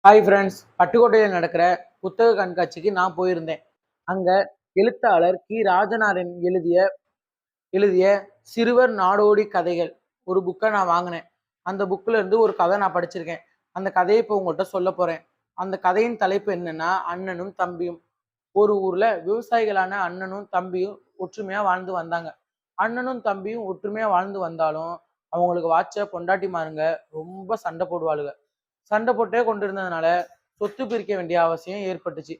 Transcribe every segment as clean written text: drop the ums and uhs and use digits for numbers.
Hi friends, பட்டுக்கோட்டையில் நடக்கிற புத்தக கண்காட்சிக்கு நான் போயிருந்தேன். அங்க எழுத்தாளர் ராஜனாரின் எழுதிய எழுதிய சிறுவர் நாடோடி கதைகள் ஒரு புக்க நான் வாங்குனேன். அந்த புக்ல இருந்து ஒரு கதை நான் படிச்சிருக்கேன். அந்த கதைய இப்போ உங்கள்ட்ட சொல்லப் போறேன். அந்த கதையின் தலைப்பு என்னன்னா, அண்ணனும் தம்பியும். ஒரு ஊர்ல விவசாயிகளான அண்ணனும் தம்பியும் ஒற்றுமையா வாழ்ந்து வந்தாங்க. அண்ணனும் தம்பியும் ஒற்றுமையா வாழ்ந்து வந்தாலும், அவங்களுக்கு வாச்ச பொண்டாட்டிமாருங்க ரொம்ப சண்டை போடுவாளுக. சண்டை போட்டே கொண்டிருந்ததுனால, சொத்து பிரிக்க வேண்டிய அவசியம் ஏற்பட்டுச்சு.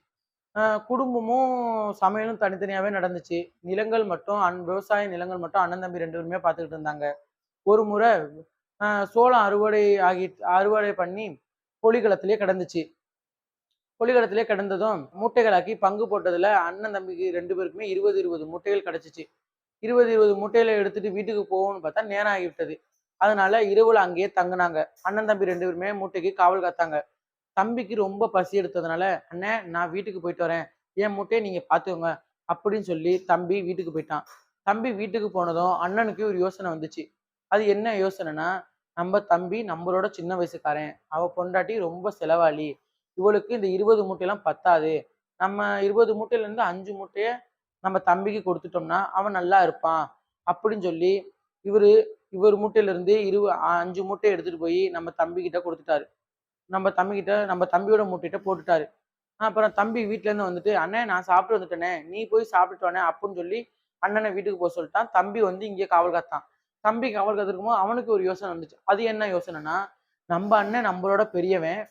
குடும்பமும் சமையலும் தனித்தனியாவே நடந்துச்சு. நிலங்கள் மட்டும் விவசாய நிலங்கள் மட்டும் அண்ணன், தம்பி 2 பேருமே பார்த்துக்கிட்டு இருந்தாங்க. ஒரு முறை சோளம் அறுவடை பண்ணி பொலிகளத்திலேயே கிடந்துச்சு. பொலிகளத்திலேயே கிடந்ததும் மூட்டைகளாக்கி பங்கு போட்டதுல அண்ணன், தம்பிக்கு 2 பேருக்குமே 20, 20 மூட்டைகள் கிடைச்சுச்சு. 20, 20 மூட்டையில எடுத்துட்டு வீட்டுக்கு போவோம்னு பார்த்தா நேரம் ஆகிவிட்டது. அதனால இரவுல அங்கேயே தங்குனாங்க. அண்ணன், தம்பி 2 பேருமே மூட்டைக்கு காவல் காத்தாங்க. தம்பிக்கு ரொம்ப பசி எடுத்ததுனால, "அண்ணே நான் வீட்டுக்கு போயிட்டு வரேன். என் மூட்டைய நீங்க பார்த்துக்கோங்க." அப்படின்னு சொல்லி தம்பி வீட்டுக்கு போயிட்டான். தம்பி வீட்டுக்கு போனதும் அண்ணனுக்கு ஒரு யோசனை வந்துச்சு. அது என்ன யோசனைன்னா, "நம்ப தம்பி நம்பளோட சின்ன வயசுக்காரன். அவ பொண்டாட்டி ரொம்ப செலவாளி. இவளுக்கு இந்த 20 மூட்டைலாம் பத்தாது. நம்ம 20 மூட்டையிலேருந்து 5 மூட்டைய நம்ம தம்பிக்கு குடுத்துட்டோம்னா, அவன் நல்லா இருப்பான்." அப்படின்னு சொல்லி இவரு இவர் மூட்டையிலிருந்து 5 மூட்டைய எடுத்துட்டு போய் நம்ம தம்பிகிட்ட குடுத்துட்டாரு. நம்ம தம்பியோட மூட்டையிட்ட போட்டுட்டாரு. அப்புறம் தம்பி வீட்லேருந்து வந்துட்டு, "அண்ணே நான் சாப்பிட்டு வந்துட்டேனே, நீ போய் சாப்பிட்டுட்டு வாண்ணே" அப்படின்னு சொல்லி அண்ணன வீட்டுக்கு சொல்லிட்டான். தம்பி வந்து இங்கே காவல் காத்தான். தம்பி காவல் காத்திருக்கும்போது அவனுக்கு ஒரு யோசனை வந்துச்சு. அது என்ன யோசனைன்னா, "நம்ப அண்ணன் நம்பளோட பெரியவன்,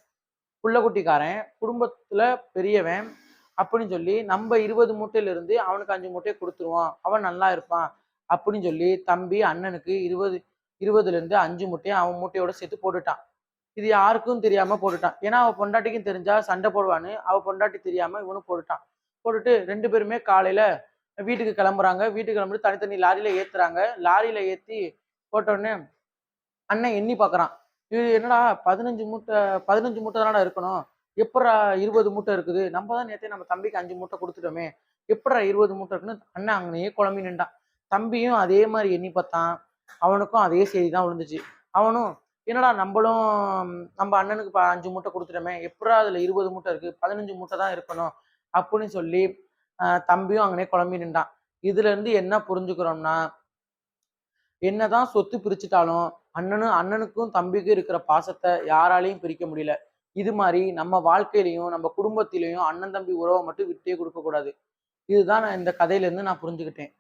புள்ள குட்டிக்காரன், குடும்பத்துல பெரியவன் அப்படின்னு சொல்லி, நம்ப 20 மூட்டையிலிருந்து அவனுக்கு 5 மூட்டைய குடுத்துருவோம். அவன் நல்லா இருப்பான்." அப்படின்னு சொல்லி தம்பி அண்ணனுக்கு 20லேருந்து 5 மூட்டைய அவன் மூட்டையோட சேர்த்து போட்டுட்டான். இது யாருக்கும் தெரியாம போட்டுட்டான். ஏன்னா, அவ பொண்டாட்டிக்கும் தெரிஞ்சா சண்டை போடுவான்னு, அவ பொண்டாட்டி தெரியாம இவனும் போட்டுட்டான். போட்டுட்டு 2 பேருமே காலையில வீட்டுக்கு கிளம்புறாங்க. வீட்டுக்கு கிளம்பிட்டு தனித்தனி லாரியில ஏத்துறாங்க. லாரியில ஏத்தி போட்டோனே, அண்ணன் எண்ணி பார்க்குறான். இது என்னடா 15 மூட்டை தானடா இருக்கணும். எப்புட்றா 20 மூட்டை இருக்குது? நம்ம தான் நேத்தே நம்ம தம்பிக்கு 5 மூட்டை குடுத்துட்டோமே. எப்புட்றா 20 மூட்டை இருக்குன்னு அண்ணன் அங்கனயே குழம்பி நின்டான். தம்பியும் அதே மாரி எண்ணி பார்த்தான். அவனுக்கும் அதே செய்தி தான் விழுந்துச்சு. அவனும் என்னடா நம்பளும் நம்ம அண்ணனுக்கு 5 மூட்டை குடுத்துட்டோமே. எப்புட்றா அதுல 20 மூட்டை இருக்கு? 15 மூட்டை தான் இருக்கணும். அப்படின்னு சொல்லி தம்பியும் அங்கனயே குழம்பி நின்டான். இதுலருந்து என்ன புரிஞ்சுக்கிறோம்னா, என்னதான் சொத்து பிரிச்சுட்டாலும், அண்ணனுக்கும் தம்பிக்கும் இருக்கிற பாசத்த யாராலயும் பிரிக்க முடியல. இது மாரி நம்ம வாழ்க்கையிலயும், நம்ம குடும்பத்திலயும் அண்ணன், தம்பி உறவ மட்டும் விட்டே குடுக்கக் கூடாது. இதுதான் நான் இந்த கதையிலேருந்து நான் புரிஞ்சுக்கிட்டேன்.